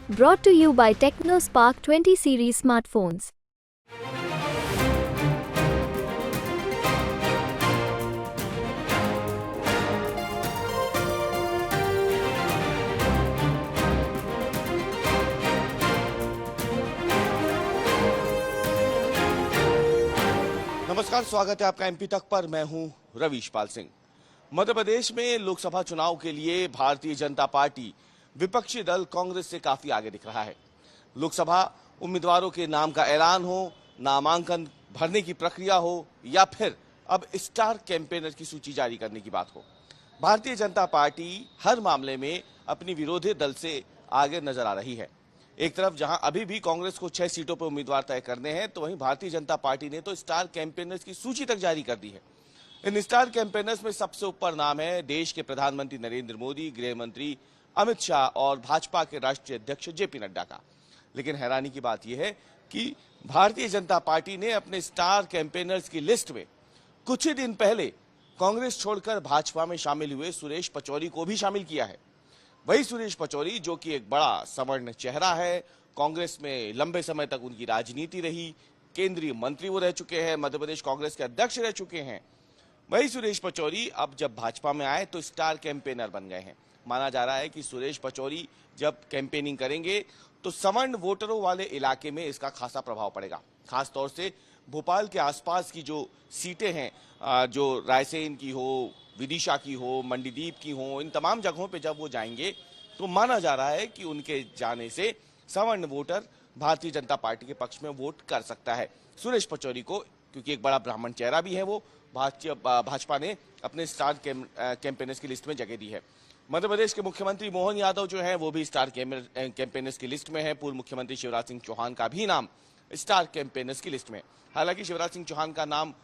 Brought to you by TechnoSpark 20 series smartphones. नमस्कार, स्वागत है आपका एमपी तक पर। मैं हूं रवीश पाल सिंह। मध्य प्रदेश में लोकसभा चुनाव के लिए भारतीय जनता पार्टी विपक्षी दल कांग्रेस से काफी आगे दिख रहा है। लोकसभा उम्मीदवारों के नाम का ऐलान हो, नामांकन भरने की प्रक्रिया हो या फिर अब स्टार कैंपेनर की सूची जारी करने की बात हो, भारतीय जनता पार्टी हर मामले में अपनी विरोधी दल से आगे नजर आ रही है। एक तरफ जहां अभी भी कांग्रेस को 6 सीटों पर उम्मीदवार तय करने हैं, तो वहीं भारतीय जनता पार्टी ने तो स्टार कैंपेनर्स की सूची तक जारी कर दी है। इन स्टार कैंपेनर्स में सबसे ऊपर नाम है देश के प्रधानमंत्री नरेंद्र मोदी, गृह मंत्री अमित शाह और भाजपा के राष्ट्रीय अध्यक्ष जेपी नड्डा का। लेकिन हैरानी की बात यह है कि भारतीय जनता पार्टी ने अपने स्टार कैंपेनर्स की लिस्ट में कुछ ही दिन पहले कांग्रेस छोड़कर भाजपा में शामिल हुए सुरेश पचौरी को भी शामिल किया है। वही सुरेश पचौरी, जो कि एक बड़ा सवर्ण चेहरा है, कांग्रेस में लंबे समय तक उनकी राजनीति रही, केंद्रीय मंत्री वो रह चुके हैं, मध्य प्रदेश कांग्रेस के अध्यक्ष रह चुके हैं। वही सुरेश पचौरी अब जब भाजपा में आए तो स्टार कैंपेनर बन गए हैं। माना जा रहा है कि सुरेश पचौरी जब कैंपेनिंग करेंगे तो सवर्ण वोटरों वाले इलाके में इसका खासा प्रभाव पड़ेगा। खासतौर से भोपाल के आसपास की जो सीटें हैं, जो रायसेन की हो, विदिशा की हो, मंडीदीप की हो, इन तमाम जगहों पे जब वो जाएंगे तो माना जा रहा है कि उनके जाने से सवर्ण वोटर भारतीय जनता पार्टी के पक्ष में वोट कर सकता है। सुरेश पचौरी को, क्योंकि एक बड़ा ब्राह्मण चेहरा भी है, वो भाजपा ने अपने स्टार कैंपेनर्स की लिस्ट में जगह दी है। मध्य प्रदेश के मुख्यमंत्री मोहन यादव जो हैं वो भी स्टार कैंपेनर्स की लिस्ट में है। पूर्व मुख्यमंत्री शिवराज सिंह चौहान का भी नाम स्टार कैंपेनर्स की लिस्ट में। हालांकि शिवराज सिंह चौहान का नाम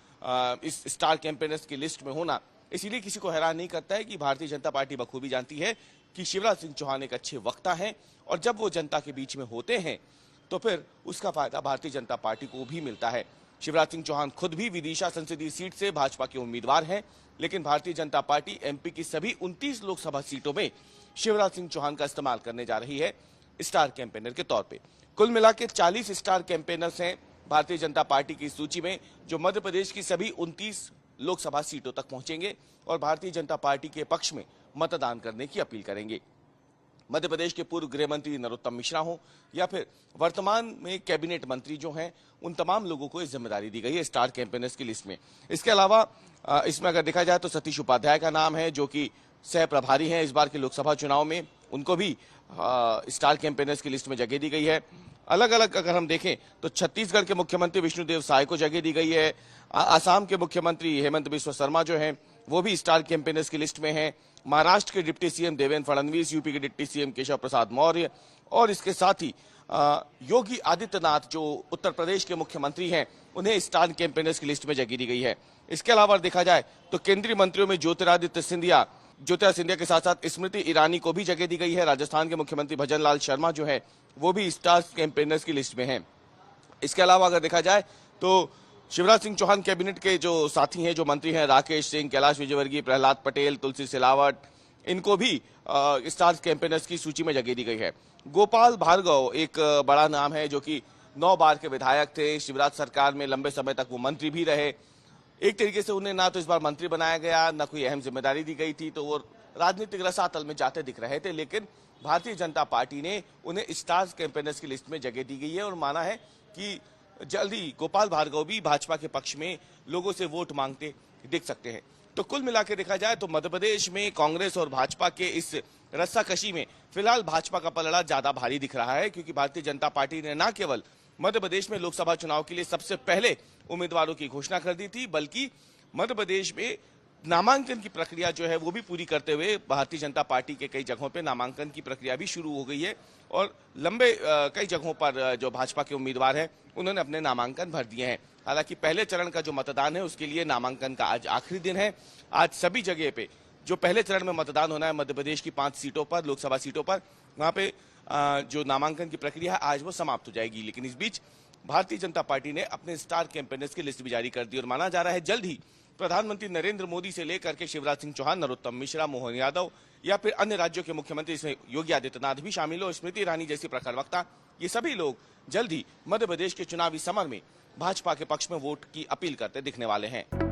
इस स्टार कैंपेनर्स की लिस्ट में होना इसीलिए किसी को हैरान नहीं करता है कि भारतीय जनता पार्टी बखूबी जानती है कि शिवराज सिंह चौहान एक अच्छे वक्ता हैं और जब वो जनता के बीच में होते हैं तो फिर उसका फायदा भारतीय जनता पार्टी को भी मिलता है। शिवराज सिंह चौहान खुद भी विदिशा संसदीय सीट से भाजपा के उम्मीदवार हैं, लेकिन भारतीय जनता पार्टी एमपी की सभी 29 लोकसभा सीटों में शिवराज सिंह चौहान का इस्तेमाल करने जा रही है स्टार कैंपेनर के तौर पे। कुल मिलाकर 40 स्टार कैंपेनर्स हैं भारतीय जनता पार्टी की सूची में, जो मध्य प्रदेश की सभी 29 लोकसभा सीटों तक पहुंचेंगे और भारतीय जनता पार्टी के पक्ष में मतदान करने की अपील करेंगे। मध्य प्रदेश के पूर्व गृह मंत्री नरोत्तम मिश्रा हो या फिर वर्तमान में कैबिनेट मंत्री जो हैं, उन तमाम लोगों को इस जिम्मेदारी दी गई है स्टार कैंपेनर्स की लिस्ट में। इसके अलावा इसमें अगर देखा जाए तो सतीश उपाध्याय का नाम है, जो कि सह प्रभारी हैं इस बार के लोकसभा चुनाव में, उनको भी स्टार कैंपेनर्स की लिस्ट में जगह दी गई है। अलग अलग अगर हम देखें तो छत्तीसगढ़ के मुख्यमंत्री विष्णुदेव साय को जगह दी गई है। आसाम के मुख्यमंत्री हेमंत बिस्वा शर्मा जो हैं वो भी स्टार कैंपेनर्स की लिस्ट में हैं। महाराष्ट्र के deputy CM Devendra Fadnavis, UP के डिप्टी सीएम केशव प्रसाद मौर्य और इसके साथ ही योगी आदित्यनाथ जो उत्तर प्रदेश के मुख्यमंत्री हैं, उन्हें स्टार कैंपेनर्स की लिस्ट में जगह दी गई है। इसके अलावा देखा जाए तो केंद्रीय मंत्रियों में ज्योतिरादित्य सिंधिया के साथ साथ स्मृति ईरानी को भी जगह दी गई है। राजस्थान के मुख्यमंत्री भजनलाल शर्मा जो है वो भी स्टार कैंपेनर्स की लिस्ट में हैं। इसके अलावा अगर देखा जाए तो शिवराज सिंह चौहान कैबिनेट के जो साथी हैं, जो मंत्री हैं, राकेश सिंह, कैलाश विजयवर्गीय, प्रहलाद पटेल, तुलसी सिलावट, इनको भी स्टार कैंपेनर्स की सूची में जगह दी गई है। गोपाल भार्गव एक बड़ा नाम है, जो कि 9 बार के विधायक थे। शिवराज सरकार में लंबे समय तक वो मंत्री भी रहे। एक तरीके से उन्हें ना तो इस बार मंत्री बनाया गया, ना कोई अहम जिम्मेदारी दी गई थी, तो वो राजनीतिक रसातल में जाते दिख रहे थे। लेकिन भारतीय जनता पार्टी ने उन्हें स्टार कैंपेनर्स की लिस्ट में जगह दी गई है और माना है कि जल्दी गोपाल भार्गव भी भाजपा के पक्ष में लोगों से वोट मांगते दिख सकते हैं। तो कुल मिलाकर देखा जाए तो मध्य प्रदेश में कांग्रेस और भाजपा के इस रस्साकशी में फिलहाल भाजपा का पलड़ा ज्यादा भारी दिख रहा है, क्योंकि भारतीय जनता पार्टी ने न केवल मध्य प्रदेश में लोकसभा चुनाव के लिए सबसे पहले उम्मीदवारों की घोषणा कर दी थी, बल्कि मध्य प्रदेश में नामांकन की प्रक्रिया जो है वो भी पूरी करते हुए भारतीय जनता पार्टी के कई जगहों पे नामांकन की प्रक्रिया भी शुरू हो गई है और लंबे कई जगहों पर जो भाजपा के उम्मीदवार हैं उन्होंने अपने नामांकन भर दिए हैं। हालांकि पहले चरण का जो मतदान है उसके लिए नामांकन का आज आखिरी दिन है। आज सभी जगह पे जो पहले चरण में मतदान होना है मध्य प्रदेश की 5 सीटों पर, लोकसभा सीटों पर, वहां पे जो नामांकन की प्रक्रिया है आज वो समाप्त हो जाएगी। लेकिन इस बीच भारतीय जनता पार्टी ने अपने स्टार कैंपेनर्स की लिस्ट भी जारी कर दी और माना जा रहा है जल्द ही प्रधानमंत्री नरेंद्र मोदी से लेकर के शिवराज सिंह चौहान, नरोत्तम मिश्रा, मोहन यादव या फिर अन्य राज्यों के मुख्यमंत्री इसमें योगी आदित्यनाथ भी शामिल हो, स्मृति ईरानी जैसी प्रखर वक्ता, ये सभी लोग जल्द ही मध्य प्रदेश के चुनावी समर में भाजपा के पक्ष में वोट की अपील करते दिखने वाले हैं।